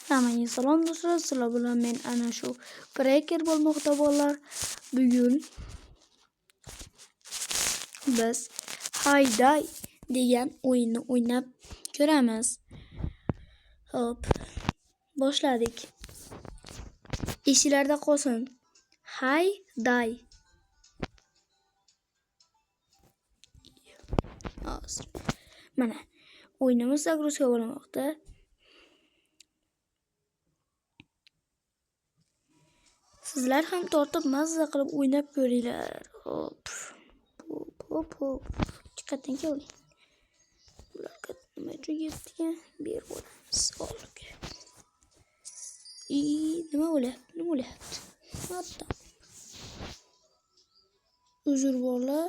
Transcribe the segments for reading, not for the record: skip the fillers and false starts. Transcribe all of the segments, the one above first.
Hammaga salom do'stlar, sizlar bilan men ana shu breaker bo'lmoqda bolalar. Bugun biz Hayday degan o'yinni o'ynab ko'ramiz. Hop, boshladik. Esinglarda qolsin. Hayday. Mana o'yinimiz zagruzka bo'lmoqda. Sizlar ham tortib mazza qilib o'ynab ko'ringlar. Hop. Hop. Chiqating keling. Ularga nima jo'yapti? Ber bo'lamiz. Olga. Nima bo'lyapti? Hatta. Uzr bolalar.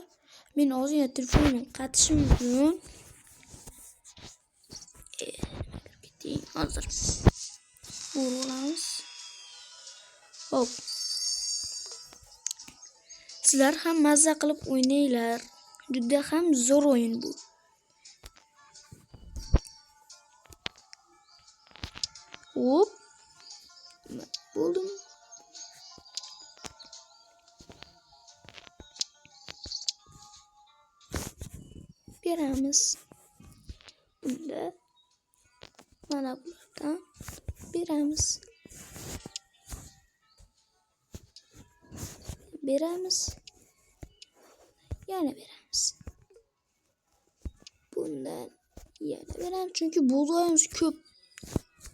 Men ozgina telefonimni qatishim mumkin. Keting hozir. Bo'lamiz. Hop. Sizlar ham mazza qilib o'ynanglar. Juda ham zo'r o'yin bu. Hop. Bo'ldim. Beramiz. Bunda mana bulardan beramiz. Yana beramiz. Bundan yana beramiz çünkü buğdayımız ko'p.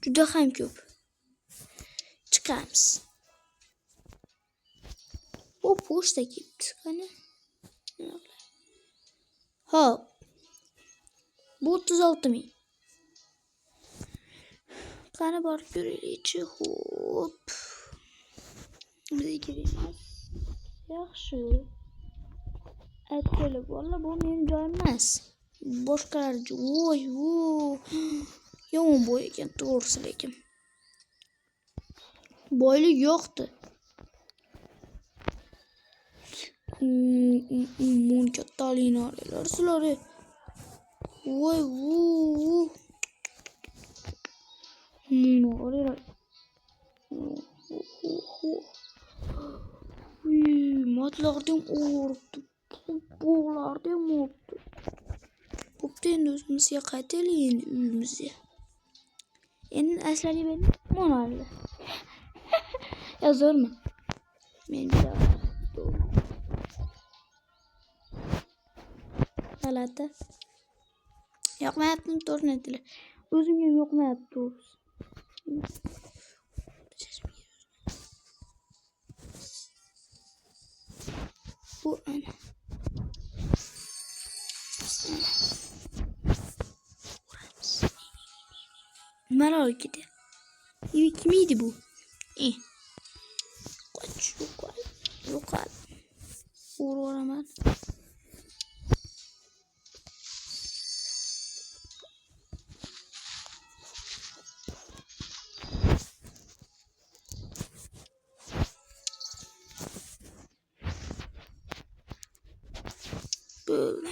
Juda ham ko'p. Chiqamiz. Bu pochta kelibdi qani. Hop. Bu 36 ming. Qani borib ko'raylikchi. Hop. Bizga kerak. Yaxshi. Aytayli bolalar, bu mening joyim emas. Boshqalar voy. Yomon boy ekan, to'g'risi lekin. Boylik yo'qdi. Mun kattaligini olinglar sizlar. Voy. Mun olinglar. Matlardan o'ribdi. Bo'g'lardan o'ribdi. Bo'pti, endi o'zimizga qaytaylik uyimizga. Endi aslanib endi monaldi. Zo'rmi? Men g'alati. Yoqmayapti to'g'ri aytdilar. O'zimga yoqmayapti to'g'risi. Bu ana. Malol kedi. Kim edi bu? Qoch, yo'qol. O'raman. Böyle.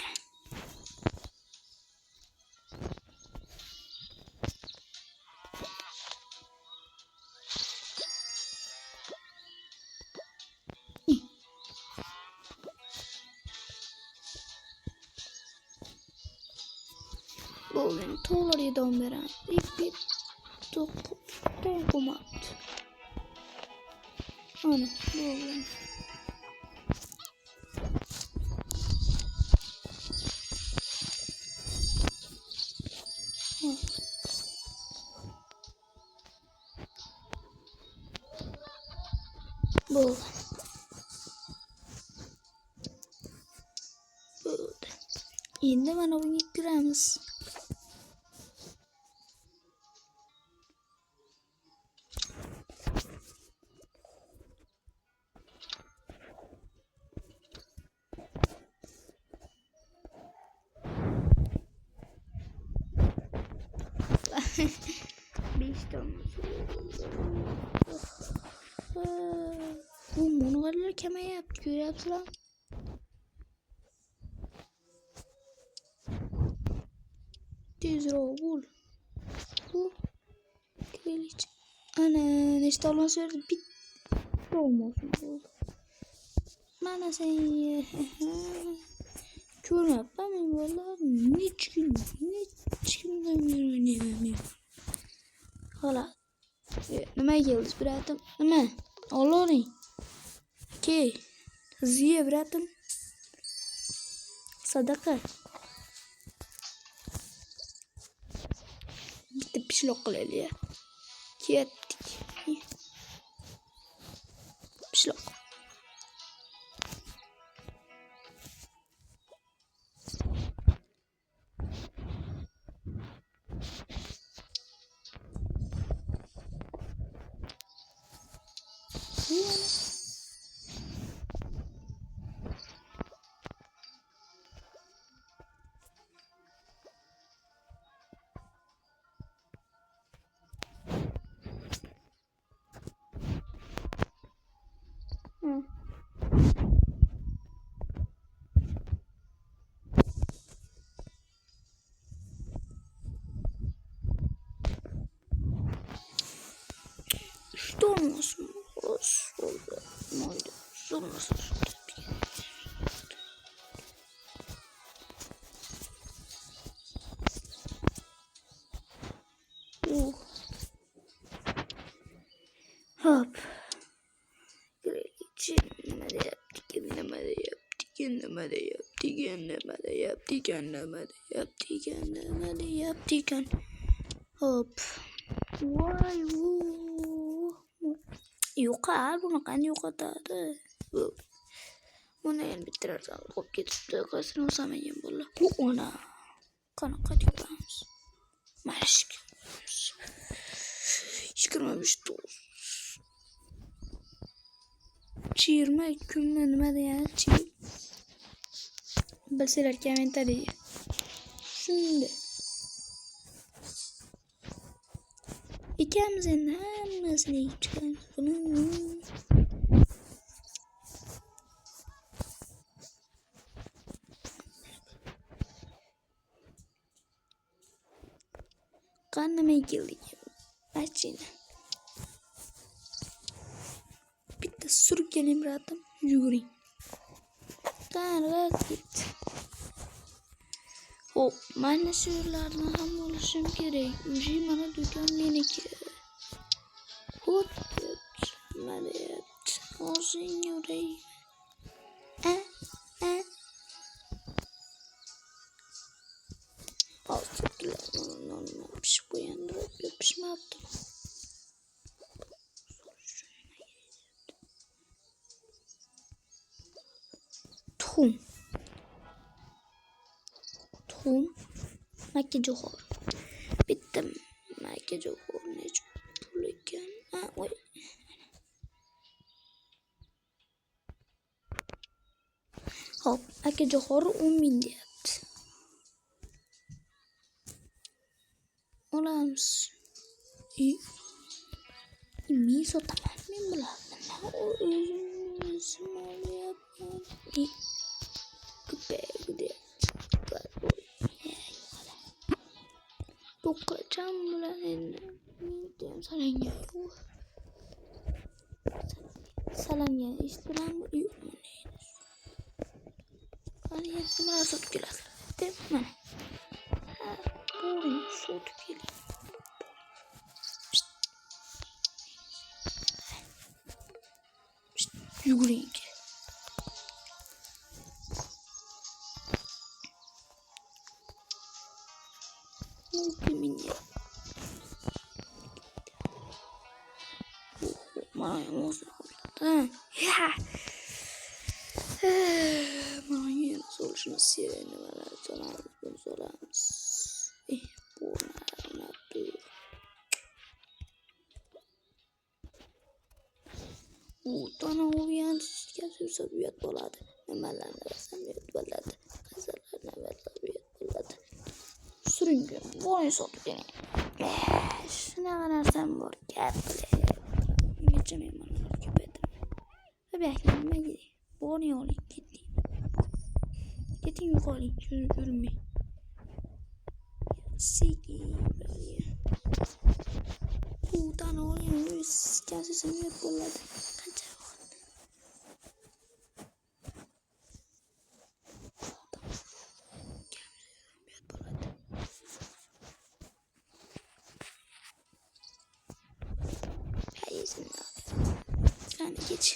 Bugün tuğları dönmeren bir tokum attı. Ana bugün. Bugün. Endi mana bunga kiramiz. Bu monolarla kemer yaptı, görüyorsunuz. Tezroq bo'l. Bu kralicha. Ana nechta olmos berdi? Bitta olmos bo'ldi. Mana sen ko'ryapman men bolalar hech kimdan o'ynayman. Xo'la. Nima keldi biratim? Nima? Olavering. Ke. Sizga biratim. Sadaqa. Bitta pishloq qilaylik. Ketdik. Pishloq. Что у нас? Что у нас? Hop. Hop. Vay yo'q, bunaqani yo'qotadi. Buni endi bitirarsan, qo'yib ketibdi. Qasini o'samagan bola. Ona. Qanaqa deyapmiz? Mashq. 25 to'rt. 20 kunni nima deyapti? Bilsanglar kommentariyaga. Shunda. Ikamiz endi hammasini chiqamiz. Buni qanday keldik? Mashina. Bitta surib keling biratim, yuguring. Qanaqa ket. Hop, mana shu yerlarni ham olishim kerak. O'sha mana do'kon meniki. Hop, mana yapti. O'zing yuray. Hozirgilar nonni pishib qo'yandirib pishmabdi. Tuxum. Makkajo'xor. Bitta makkajo'xor necha pul ekan? Voy. Hop, makkajo'xor 10 ming deyapti. Olamiz. Men sotaman, men bilaman. O'zim olyapman. To'qacham bilan endi salanga eshitilammi? Yo'qmi? Qani nimalar sotib keladi deb mana. Bo'ling sotib keling. Yuguring. Mana solishni sireni mana solamiz. Tana o'yan sizga uyat bo'ladi. Nimalarni rasam uyat bo'ladi. Qazalarni uyat bo'ladi. Suring, bo'ling sotib keling. Shunaqa narsam bor, gap qilay. Necha mehmonlar ko'paytirib. Tabiiyki nima kerak? Bo'ling oling, keting. Keting yo'qoling, ko'rinmay. Sekin. Tana oling. Sizga samimiyat bo'ladi. Qancha yani geç.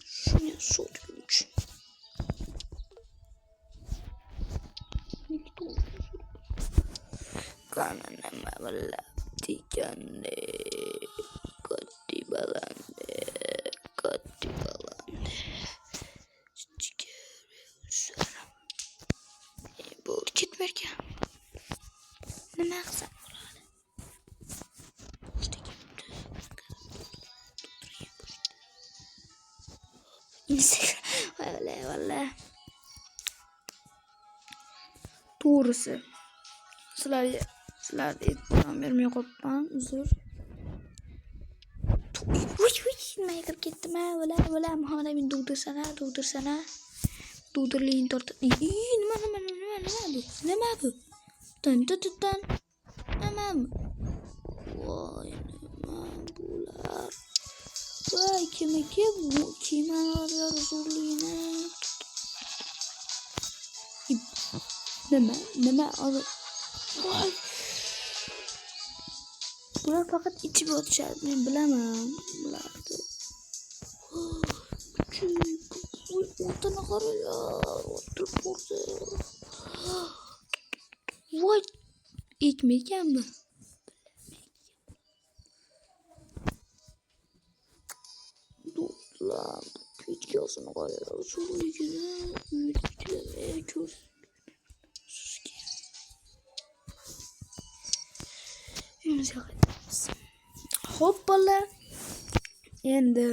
Şunu soğutmuş. Kananama valla tikande kati balande bu gitmerken nima qilsam bo'ladi? Vallahi to'g'risi sizlarga e'tibor bermay qolibman, uzr. Nima qilib ketdim ha? Vallahi Muhammad Amin dugdirsana. Dugdirligin tortib. Nima bu? Tan. Nima bu? Voy, nima bular? Voy, kim arıyor zorluğuna? Nima adı? Voy. Bular faqat ichib o'tishadi, men bilaman bularni. O'tini qaralar, o'tirib ko'rsa. Voy, ekmekanmi? Do'stlar, videosini qaralar, zo'rligini uyutkilarga ko'r. Hoppala. Endi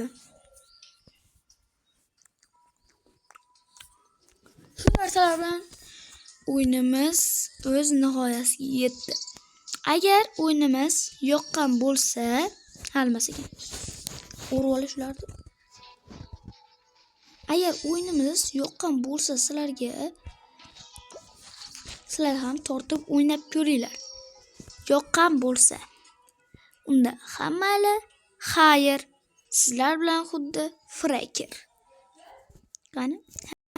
shu narsalar bilan o'yinimiz o'z nihoyasiga yetdi. Agar o'yinimiz yoqqan bo'lsa, halmasiga urib olishlardi. Agar o'yinimiz yoqqan bo'lsa, sizlar ham tortib o'ynab ko'ringlar. Yoqqan bo'lsa, unda hammali xayr. Sizlar bilan xuddi Fraker. Qani